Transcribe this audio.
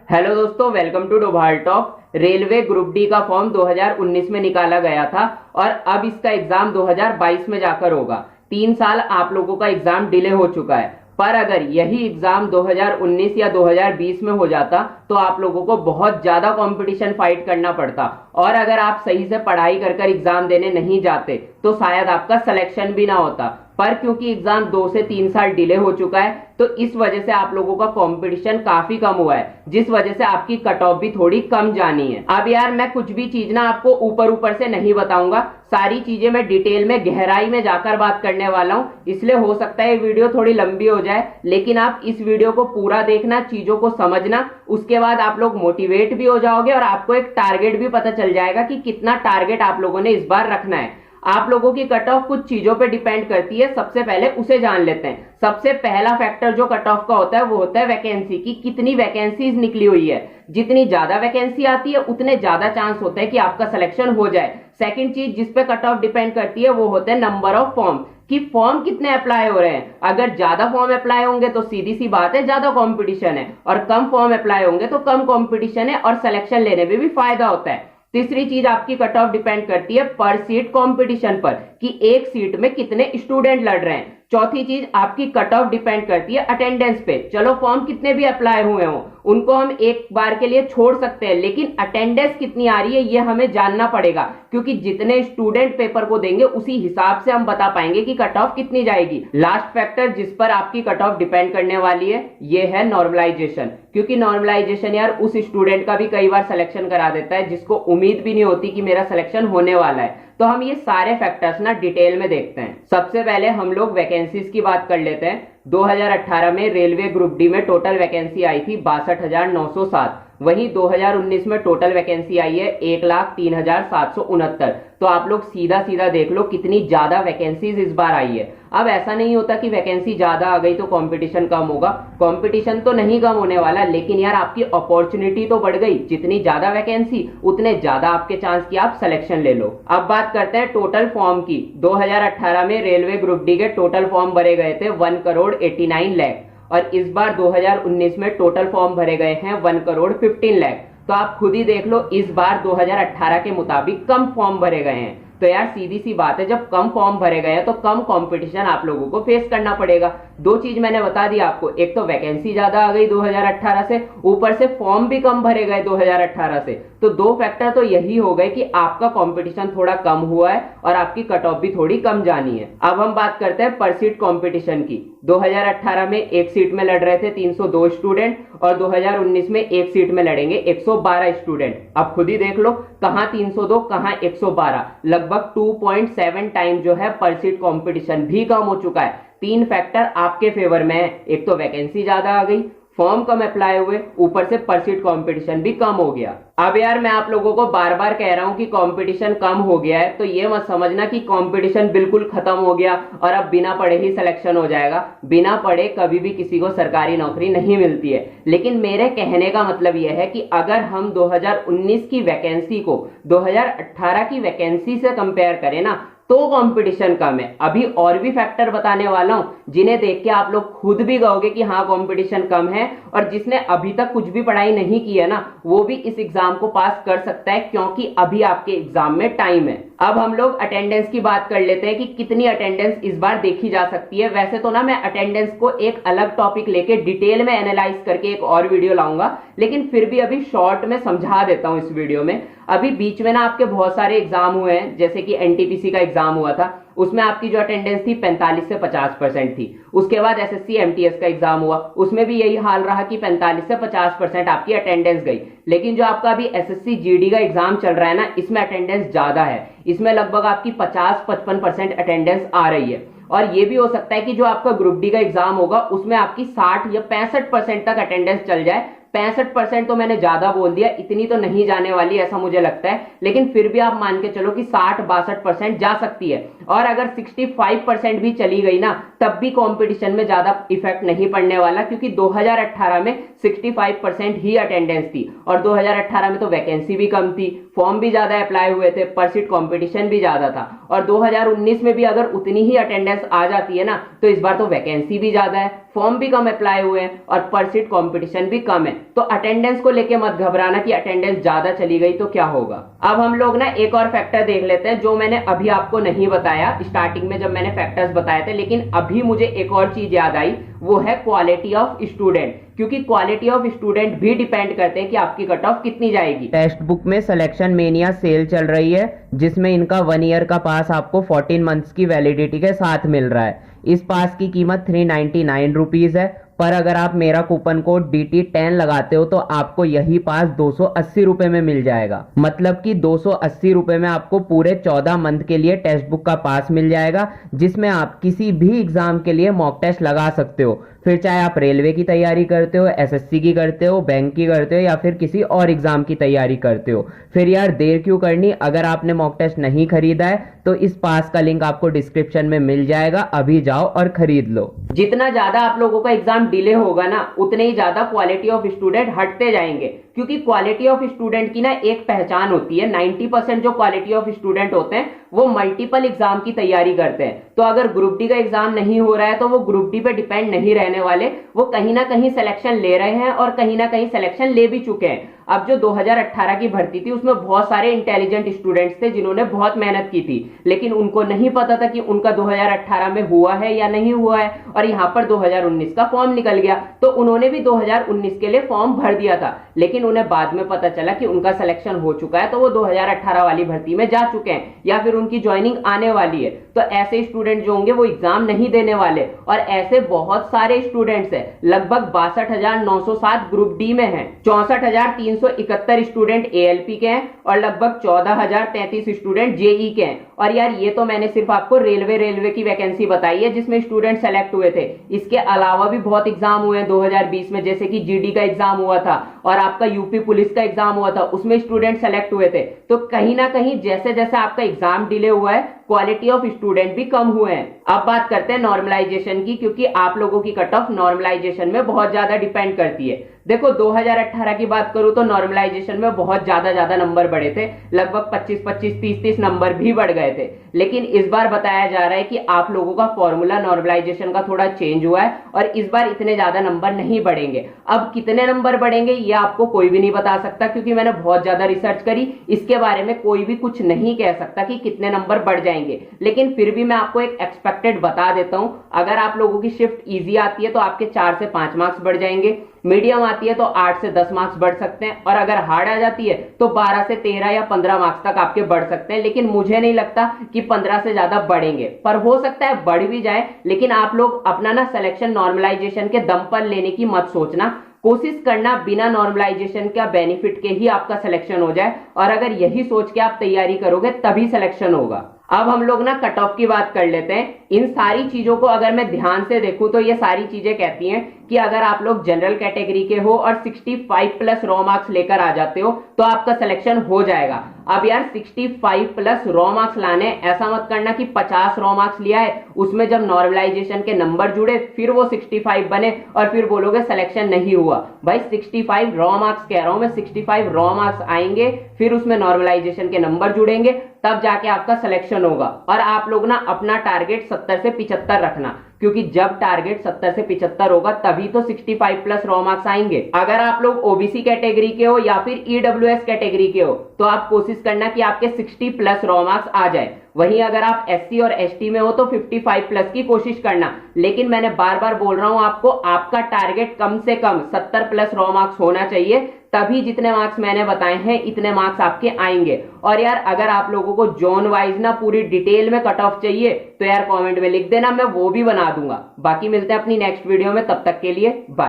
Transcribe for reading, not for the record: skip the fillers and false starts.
Hello दोस्तों, welcome to Dobhal talk. Railway group D का form 2019 में निकाला गया था और अब इसका एग्जाम 2022 में जाकर होगा। 3 साल आप लोगों का एग्जाम डिले हो चुका है, पर अगर यही एग्जाम 2019 या 2020 में हो जाता तो आप लोगों को बहुत ज्यादा कंपटीशन फाइट करना पड़ता और अगर आप सही से पढ़ाई कर कर एग्जाम देने नहीं जाते तो शायद आपका सिलेक्शन भी ना होता। पर क्योंकि एग्जाम 2 से 3 साल डिले हो चुका है तो इस वजह से आप लोगों का कंपटीशन काफी कम हुआ है, जिस वजह से आपकी कट ऑफ भी थोड़ी कम जानी है। अब यार मैं कुछ भी चीज ना आपको ऊपर ऊपर से नहीं बताऊंगा, सारी चीजें मैं डिटेल में गहराई में जाकर बात करने वाला हूं, इसलिए हो सकता है ये वीडियो थोड़ी लंबी हो जाए, लेकिन आप इस वीडियो को पूरा देखना, चीजों को समझना, उसके बाद आप लोग मोटिवेट भी हो जाओगे और आपको एक टारगेट भी पता चल जाएगा कि कितना टारगेट आप लोगों ने इस बार रखना है। आप लोगों की कट ऑफ कुछ चीजों पे डिपेंड करती है, सबसे पहले उसे जान लेते हैं। सबसे पहला फैक्टर जो कट ऑफ का होता है वो होता है वैकेंसी की, कितनी वैकेंसीज निकली हुई है। जितनी ज्यादा वैकेंसी आती है उतने ज्यादा चांस होते हैं कि आपका सिलेक्शन हो जाए। सेकंड चीज जिस पे कट ऑफ डिपेंड करती है वो होते हैं नंबर ऑफ फॉर्म, कि फॉर्म कितने अप्लाई हो रहे हैं। अगर ज्यादा फॉर्म अप्लाई होंगे तो सीधी सी बात है ज्यादा कंपटीशन है, और कम फॉर्म अप्लाई होंगे तो कम कंपटीशन है और सिलेक्शन लेने में भी फायदा होता है। तीसरी चीज आपकी कट ऑफ डिपेंड करती है पर सीट कंपटीशन पर, कि एक सीट में कितने स्टूडेंट लड़ रहे हैं। चौथी चीज आपकी कट ऑफ डिपेंड करती है अटेंडेंस पे। चलो फॉर्म कितने भी अप्लाई हुए हों उनको हम एक बार के लिए छोड़ सकते हैं, लेकिन अटेंडेंस कितनी आ रही है ये हमें जानना पड़ेगा, क्योंकि जितने स्टूडेंट पेपर को देंगे उसी हिसाब से हम बता पाएंगे कि कट ऑफ कितनी जाएगी। लास्ट फैक्टर जिस पर आपकी कट ऑफ डिपेंड करने वाली है ये है नॉर्मलाइजेशन, क्योंकि नॉर्मलाइजेशन यार उस स्टूडेंट का भी कई बार सिलेक्शन करा देता है जिसको उम्मीद भी नहीं होती कि मेरा सिलेक्शन होने वाला है। तो हम ये सारे फैक्टर्स ना डिटेल में देखते हैं। सबसे पहले हम लोग वैकेंसीज की बात कर लेते हैं। 2018 में रेलवे ग्रुप डी में टोटल वैकेंसी आई थी 62,907। वहीं 2019 में टोटल वैकेंसी आई है 1,03,769। तो आप लोग सीधा सीधा देख लो कितनी ज्यादा वैकेंसीज इस बार आई है। अब ऐसा नहीं होता कि वैकेंसी ज्यादा आ गई तो कंपटीशन कम होगा, कंपटीशन तो नहीं कम होने वाला, लेकिन यार आपकी अपॉर्चुनिटी तो बढ़ गई। जितनी ज्यादा वैकेंसी उतने ज्यादा आपके चांस की आप सिलेक्शन ले लो। अब बात करते हैं टोटल फॉर्म की। 2018 में रेलवे ग्रुप डी के टोटल फॉर्म भरे गए थे 1,89 लाख, और इस बार 2019 में टोटल फॉर्म भरे गए हैं 1,15 लाख। तो आप खुद ही देख लो इस बार 2018 के मुताबिक कम फॉर्म भरे गए हैं। तो यार सीधी सी बात है, जब कम फॉर्म भरे गए हैं तो कम कंपटीशन आप लोगों को फेस करना पड़ेगा। दो चीज मैंने बता दी आपको, एक तो वैकेंसी ज्यादा आ गई 2018 से, ऊपर से फॉर्म भी कम भरे गए 2018 से। तो दो फैक्टर तो यही हो गए कि आपका कंपटीशन थोड़ा कम हुआ है और आपकी कट ऑफ भी थोड़ी कम जानी है। अब हम बात करते हैं पर सीट कंपटीशन की। 2018 में एक सीट में लड़ रहे थे 302 स्टूडेंट और 2019 में एक सीट में लड़ेंगे 112 स्टूडेंट। अब खुद ही देख लो कहां 302 कहां 112, लगभग 2.7 टाइम जो है पर सीट कंपटीशन भी कम हो चुका है। 3 फैक्टर आपके फेवर में है, एक तो वैकेंसी ज्यादा आ गई, फॉर्म कम अप्लाई हुए, ऊपर से पर सीट कंपटीशन भी कम हो गया। अब यार मैं आप लोगों को बार बार कह रहा हूं कि कंपटीशन कम हो गया है, तो ये मत समझना कि कंपटीशन बिल्कुल खत्म हो गया और अब बिना पढ़े ही सिलेक्शन हो जाएगा। बिना पढ़े कभी भी किसी को सरकारी नौकरी नहीं मिलती है। लेकिन मेरे कहने का मतलब यह है कि अगर हम 2019 की वैकेंसी को 2018 की वैकेंसी से कंपेयर करें ना तो कंपटीशन कम है। अभी और भी फैक्टर बताने वाला हूं जिन्हें देख के आप लोग खुद भी कहोगे कि हाँ कंपटीशन कम है, और जिसने अभी तक कुछ भी पढ़ाई नहीं की है ना वो भी इस एग्जाम को पास कर सकता है, क्योंकि अभी आपके एग्जाम में टाइम है। अब हम लोग अटेंडेंस की बात कर लेते हैं कि कितनी अटेंडेंस इस बार देखी जा सकती है। वैसे तो ना मैं अटेंडेंस को एक अलग टॉपिक लेके डिटेल में एनालाइज करके एक और वीडियो लाऊंगा, लेकिन फिर भी अभी शॉर्ट में समझा देता हूं इस वीडियो में। अभी बीच में ना आपके बहुत सारे एग्जाम हुए हैं, जैसे कि एनटीपीसी का एग्जाम हुआ था, उसमें आपकी जो अटेंडेंस थी 45 से 50% थी। उसके बाद एसएससी एमटीएस का एग्जाम हुआ, उसमें भी यही हाल रहा कि 45 से 50% आपकी अटेंडेंस गई। लेकिन जो आपका अभी एसएससी जीडी का एग्जाम चल रहा है ना इसमें अटेंडेंस ज्यादा है, इसमें लगभग आपकी 50-55% अटेंडेंस आ रही है। और ये भी हो सकता है कि जो आपका ग्रुप डी का एग्जाम होगा उसमें आपकी 60 या 65% तक अटेंडेंस चल जाए। 65% तो मैंने ज्यादा बोल दिया, इतनी तो नहीं जाने वाली ऐसा मुझे लगता है, लेकिन फिर भी आप मान के चलो कि 60-62% जा सकती है। और अगर 65% भी चली गई ना तब भी कंपटीशन में ज्यादा इफेक्ट नहीं पड़ने वाला, क्योंकि 2018 में 65% ही अटेंडेंस थी और 2018 में तो वैकेंसी भी कम थी, फॉर्म भी ज्यादा अप्लाई हुए थे, पर सीट कंपटीशन भी ज्यादा था। और 2019 में भी अगर उतनी ही अटेंडेंस आ जाती है ना तो इस बार तो वैकेंसी भी ज्यादा है, फॉर्म भी कम अप्लाई हुए हैं और पर सीट कंपटीशन भी कम है। तो अटेंडेंस को लेके मत घबराना कि अटेंडेंस ज्यादा चली गई तो क्या होगा। अब हम लोग ना एक और फैक्टर देख लेते हैं जो मैंने अभी आपको नहीं बताया स्टार्टिंग में जब मैंने फैक्टर्स बताए थे, लेकिन अभी मुझे एक और चीज याद आई, वो है क्वालिटी ऑफ स्टूडेंट, क्योंकि क्वालिटी ऑफ स्टूडेंट भी डिपेंड करते हैं कि आपकी कट ऑफ कितनी जाएगी। टेक्स्ट बुक में सिलेक्शन मेनिया सेल चल रही है जिसमें इनका 1 ईयर का पास आपको 14 मंथ्स की वैलिडिटी के साथ मिल रहा है। इस पास की कीमत 399 रुपीज है, पर अगर आप मेरा कूपन कोड DT10 लगाते हो तो आपको यही पास 280 रुपए में मिल जाएगा। मतलब कि 280 रुपए में आपको पूरे 14 मंथ के लिए टेक्स्ट बुक का पास मिल जाएगा, जिसमें आप किसी भी एग्जाम के लिए मॉक टेस्ट लगा सकते हो। फिर चाहे आप रेलवे की तैयारी करते हो, SSC की करते हो, बैंक की करते हो या फिर किसी और एग्जाम की तैयारी करते हो। फिर यार देर क्यों करनी, अगर आपने मॉक टेस्ट नहीं खरीदा है तो इस पास का लिंक आपको डिस्क्रिप्शन में मिल जाएगा, अभी जाओ और खरीद लो। जितना ज्यादा आप लोगों का एग्जाम डिले होगा ना उतने ही ज्यादा क्वालिटी ऑफ स्टूडेंट हटते जाएंगे, क्योंकि क्वालिटी ऑफ स्टूडेंट की ना एक पहचान होती है। 90% जो क्वालिटी ऑफ स्टूडेंट होते हैं वो मल्टीपल एग्जाम की तैयारी करते हैं। तो अगर ग्रुप डी का एग्जाम नहीं हो रहा है तो वो ग्रुप डी पे डिपेंड नहीं रहने वाले, वो कहीं ना कहीं सिलेक्शन ले रहे हैं और कहीं ना कहीं सिलेक्शन ले भी चुके हैं। अब जो 2018 की भर्ती थी उसमें बहुत सारे इंटेलिजेंट स्टूडेंट्स थे जिन्होंने बहुत मेहनत की थी, लेकिन उनको नहीं पता था कि उनका 2018 में हुआ है या नहीं हुआ है, और यहाँ पर 2019 का फॉर्म निकल गया तो उन्होंने भी 2019 के लिए फॉर्म भर दिया था, लेकिन उन्हें बाद में पता चला कि उनका सिलेक्शन हो चुका है तो वो 2018 वाली भर्ती में जा चुके हैं या फिर उनकी ज्वाइनिंग आने वाली है। तो ऐसे स्टूडेंट जो होंगे वो एग्जाम नहीं देने वाले, और ऐसे बहुत सारे स्टूडेंट्स हैं, लगभग 62,907 ग्रुप डी में हैं, 64,371 स्टूडेंट ALP के हैं और लगभग 14,033 स्टूडेंट JE के हैं। और यार ये तो मैंने सिर्फ आपको रेलवे की वैकेंसी बताई है जिसमें स्टूडेंट सेलेक्ट हुए थे। इसके अलावा भी बहुत एग्जाम हुए हैं 2020 में, जैसे कि GD का एग्जाम हुआ था और आपका यूपी पुलिस का एग्जाम हुआ था, उसमें स्टूडेंट सेलेक्ट हुए थे। तो कहीं ना कहीं जैसे जैसे आपका एग्जाम डिले हुआ है क्वालिटी ऑफ स्टूडेंट भी कम हुए हैं। अब बात करते हैं नॉर्मलाइजेशन की, क्योंकि आप लोगों की कट ऑफ नॉर्मलाइजेशन में बहुत ज्यादा डिपेंड करती है। देखो 2018 की बात करूं तो नॉर्मलाइजेशन में बहुत ज्यादा नंबर बढ़े थे, लगभग 25-25, 30-30 नंबर भी बढ़ गए थे। लेकिन इस बार बताया जा रहा है कि आप लोगों का फॉर्मूला नॉर्मलाइजेशन का थोड़ा चेंज हुआ है और इस बार इतने ज्यादा नंबर नहीं बढ़ेंगे। अब कितने नंबर बढ़ेंगे ये आपको कोई भी नहीं बता सकता, क्योंकि मैंने बहुत ज्यादा रिसर्च करी, इसके बारे में कोई भी कुछ नहीं कह सकता कि कितने नंबर बढ़ जाएंगे। लेकिन फिर भी मैं आपको एक एक्सपेक्टेड बता देता हूं, अगर आप लोगों की शिफ्ट इजी आती है तो आपके 4 से 5 मार्क्स बढ़ जाएंगे, मीडियम आती है तो 8 से 10 मार्क्स बढ़ सकते हैं, और अगर हार्ड आ जाती है तो 12 से 13 या 15 मार्क्स तक आपके बढ़ सकते हैं। लेकिन मुझे नहीं लगता कि 15 से ज्यादा बढ़ेंगे, पर हो सकता है बढ़ भी जाए। लेकिन आप लोग अपना ना सिलेक्शन नॉर्मलाइजेशन के दम पर लेने की मत सोचना, कोशिश करना बिना नॉर्मलाइजेशन का बेनिफिट के ही आपका सिलेक्शन हो जाए, और अगर यही सोच के आप तैयारी करोगे तभी सिलेक्शन होगा। अब हम लोग ना कट ऑफ की बात कर लेते हैं। इन सारी चीजों को अगर मैं ध्यान से देखूं तो ये सारी चीजें कहती हैं कि अगर आप लोग जनरल कैटेगरी के हो और 65 प्लस रॉ मार्क्स लेकर आ जाते हो तो आपका सिलेक्शन हो जाएगा। अब यार 65 प्लस रॉ मार्क्स लाने, ऐसा मत करना कि 50 रॉ मार्क्स लिया है, उसमें जब नॉर्मलाइजेशन के नंबर जुड़े फिर वो 65 बने और फिर बोलोगे सिलेक्शन नहीं हुआ। भाई 65 रॉ मार्क्स कह रहा हूं मैं, 65 रॉ मार्क्स आएंगे, फिर उसमें नॉर्मलाइजेशन के नंबर जुड़ेंगे, तब जाके आपका सिलेक्शन होगा। और आप लोग ना अपना टारगेट 70 से 75 रखना, क्योंकि जब टारगेट 70 से 75 होगा तभी तो 65 प्लस रॉ मार्क्स आएंगे। अगर आप लोग ओबीसी कैटेगरी के हो या फिर ईडब्ल्यूएस कैटेगरी के हो तो आप कोशिश करना कि आपके 60 प्लस रॉ मार्क्स आ जाए। वहीं अगर आप एससी और एसटी में हो तो 55 प्लस की कोशिश करना। लेकिन मैंने बार बार बोल रहा हूं आपको, आपका टारगेट कम से कम 70 प्लस रॉ मार्क्स होना चाहिए, तभी जितने मार्क्स मैंने बताए हैं इतने मार्क्स आपके आएंगे। और यार अगर आप लोगों को जोन वाइज ना पूरी डिटेल में कट ऑफ चाहिए तो यार कमेंट में लिख देना, मैं वो भी बना दूंगा। बाकी मिलते हैं अपनी नेक्स्ट वीडियो में, तब तक के लिए बाय।